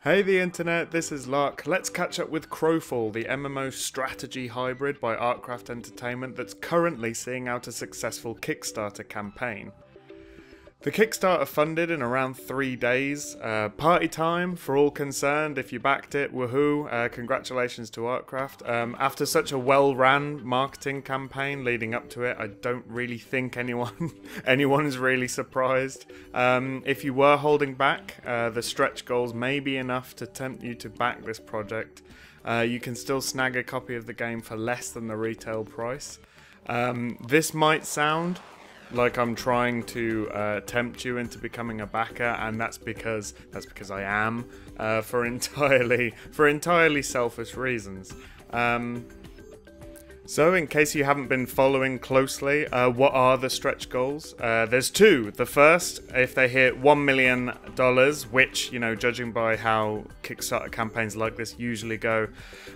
Hey the internet, this is Lark. Let's catch up with Crowfall, the MMO strategy hybrid by Artcraft Entertainment that's currently seeing out a successful Kickstarter campaign. The Kickstarter funded in around 3 days. Party time for all concerned. If you backed it, woohoo. Congratulations to Artcraft. After such a well-ran marketing campaign leading up to it, I don't really think anyone's really surprised. If you were holding back, the stretch goals may be enough to tempt you to back this project. You can still snag a copy of the game for less than the retail price. This might sound like I'm trying to tempt you into becoming a backer, and that's because I am, for entirely selfish reasons. So, in case you haven't been following closely, what are the stretch goals? There's two. The first, if they hit $1 million, which, judging by how Kickstarter campaigns like this usually go,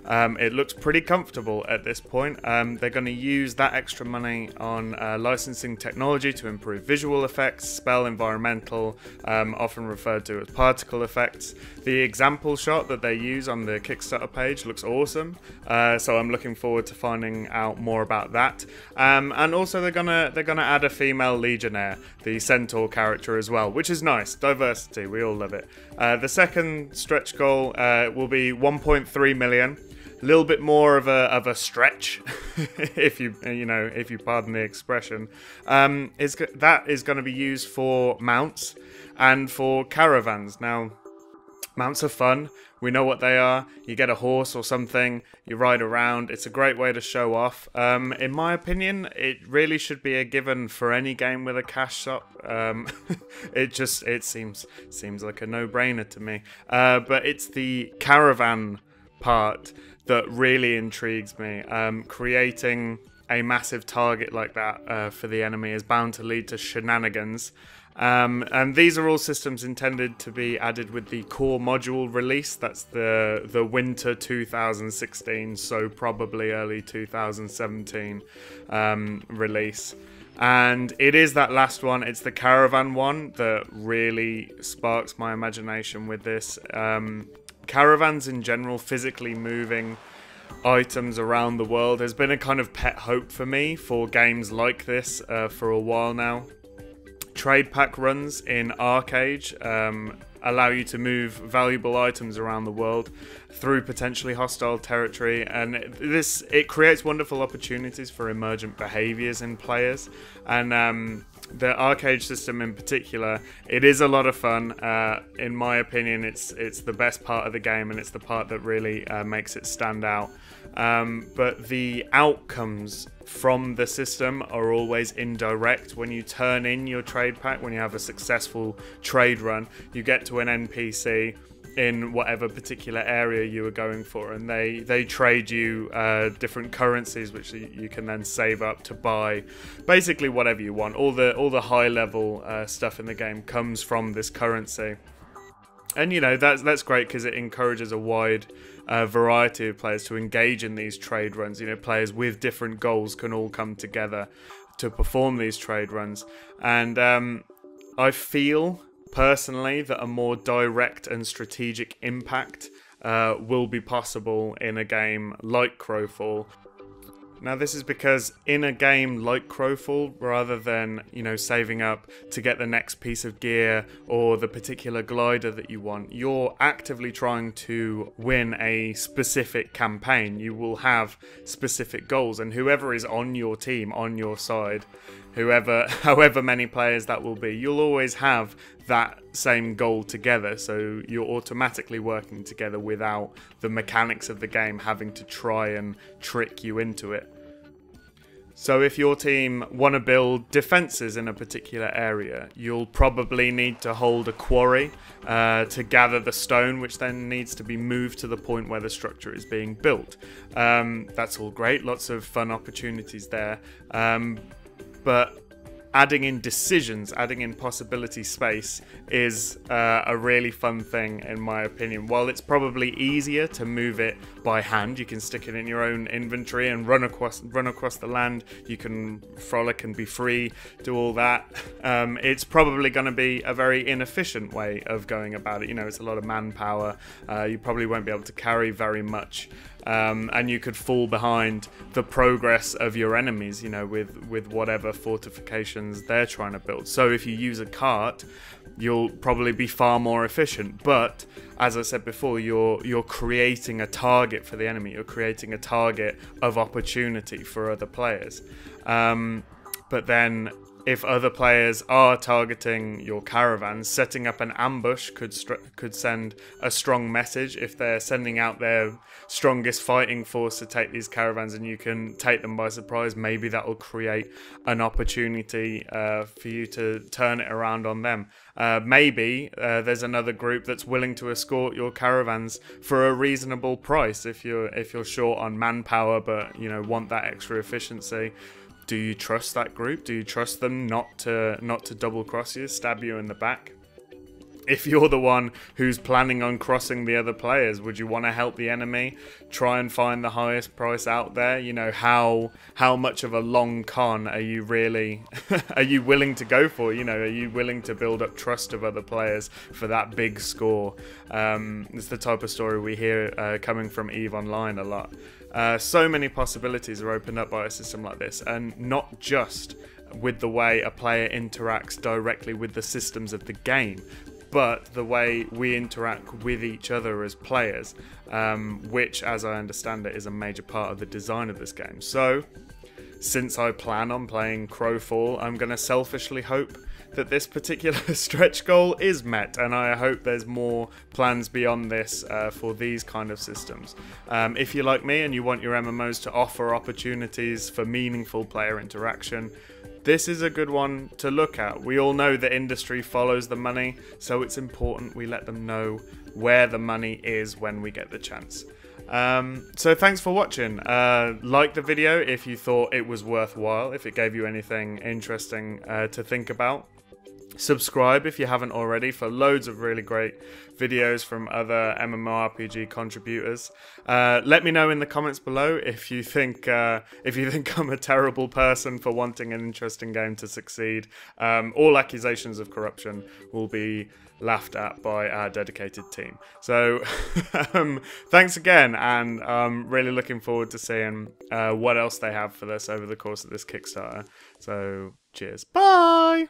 it looks pretty comfortable at this point. They're going to use that extra money on licensing technology to improve visual effects, spell environmental, often referred to as particle effects. The example shot that they use on the Kickstarter page looks awesome, so I'm looking forward to finding out more about that. And also they're gonna add a female legionnaire, the centaur character as well, which is nice. Diversity, we all love it. The second stretch goal will be 1.3 million. A little bit more of a stretch, if you pardon the expression. That is going to be used for mounts and for caravans. Now, mounts are fun. We know what they are. You get a horse or something, you ride around. It's a great way to show off. In my opinion, it really should be a given for any game with a cash shop. It seems like a no-brainer to me. But it's the caravan part that really intrigues me. Creating a massive target like that for the enemy is bound to lead to shenanigans. And these are all systems intended to be added with the core module release. That's the winter 2016, so probably early 2017 release. And it is that last one, it's the caravan one, that really sparks my imagination with this. Caravans in general, physically moving items around the world, has been a kind of pet hope for me for games like this for a while now. Trade pack runs in Arcade allow you to move valuable items around the world through potentially hostile territory, and it creates wonderful opportunities for emergent behaviors in players. And the arcade system in particular, it is a lot of fun. In my opinion, it's the best part of the game, and it's the part that really makes it stand out. But the outcomes from the system are always indirect. When you turn in your trade pack, when you have a successful trade run, you get to an NPC in whatever particular area you were going for, and they trade you different currencies which you can then save up to buy basically whatever you want. All the high level stuff in the game comes from this currency, and that's great because it encourages a wide variety of players to engage in these trade runs. Players with different goals can all come together to perform these trade runs, and I feel personally that a more direct and strategic impact will be possible in a game like Crowfall. Now, this is because in a game like Crowfall, rather than, saving up to get the next piece of gear or the particular glider that you want, you're actively trying to win a specific campaign. You will have specific goals, and whoever is on your team, on your side, however many players that will be, you'll always have that same goal together, so you're automatically working together without the mechanics of the game having to try and trick you into it. So if your team want to build defences in a particular area, you'll probably need to hold a quarry to gather the stone, which then needs to be moved to the point where the structure is being built. That's all great, lots of fun opportunities there. But adding in decisions, adding in possibility space is a really fun thing in my opinion. While it's probably easier to move it by hand, you can stick it in your own inventory and run across the land. You can frolic and be free, do all that. It's probably going to be a very inefficient way of going about it. You know, it's a lot of manpower. You probably won't be able to carry very much. And you could fall behind the progress of your enemies, you know, with whatever fortifications they're trying to build. So if you use a cart, you'll probably be far more efficient. But as I said before, you're creating a target for the enemy. You're creating a target of opportunity for other players. But then, if other players are targeting your caravans, setting up an ambush could send a strong message. If they're sending out their strongest fighting force to take these caravans and you can take them by surprise, maybe that will create an opportunity for you to turn it around on them. Maybe there's another group that's willing to escort your caravans for a reasonable price if you're short on manpower, but you know, want that extra efficiency. Do you trust that group? Do you trust them not to double cross you, stab you in the back? If you're the one who's planning on crossing the other players, would you want to help the enemy try and find the highest price out there? You know, how much of a long con are you really are you willing to go for? You know, are you willing to build up trust of other players for that big score? It's the type of story we hear coming from EVE Online a lot. So many possibilities are opened up by a system like this, and not just with the way a player interacts directly with the systems of the game, but the way we interact with each other as players, which, as I understand it, is a major part of the design of this game. So, since I plan on playing Crowfall, I'm going to selfishly hope that this particular stretch goal is met, and I hope there's more plans beyond this for these kind of systems. If you're like me and you want your MMOs to offer opportunities for meaningful player interaction, this is a good one to look at. We all know the industry follows the money, so it's important we let them know where the money is when we get the chance. So thanks for watching. Like the video if you thought it was worthwhile, if it gave you anything interesting to think about. Subscribe if you haven't already for loads of really great videos from other MMORPG contributors. Let me know in the comments below if you think I'm a terrible person for wanting an interesting game to succeed. All accusations of corruption will be laughed at by our dedicated team. So thanks again, and I'm really looking forward to seeing what else they have for this over the course of this Kickstarter. So cheers. Bye!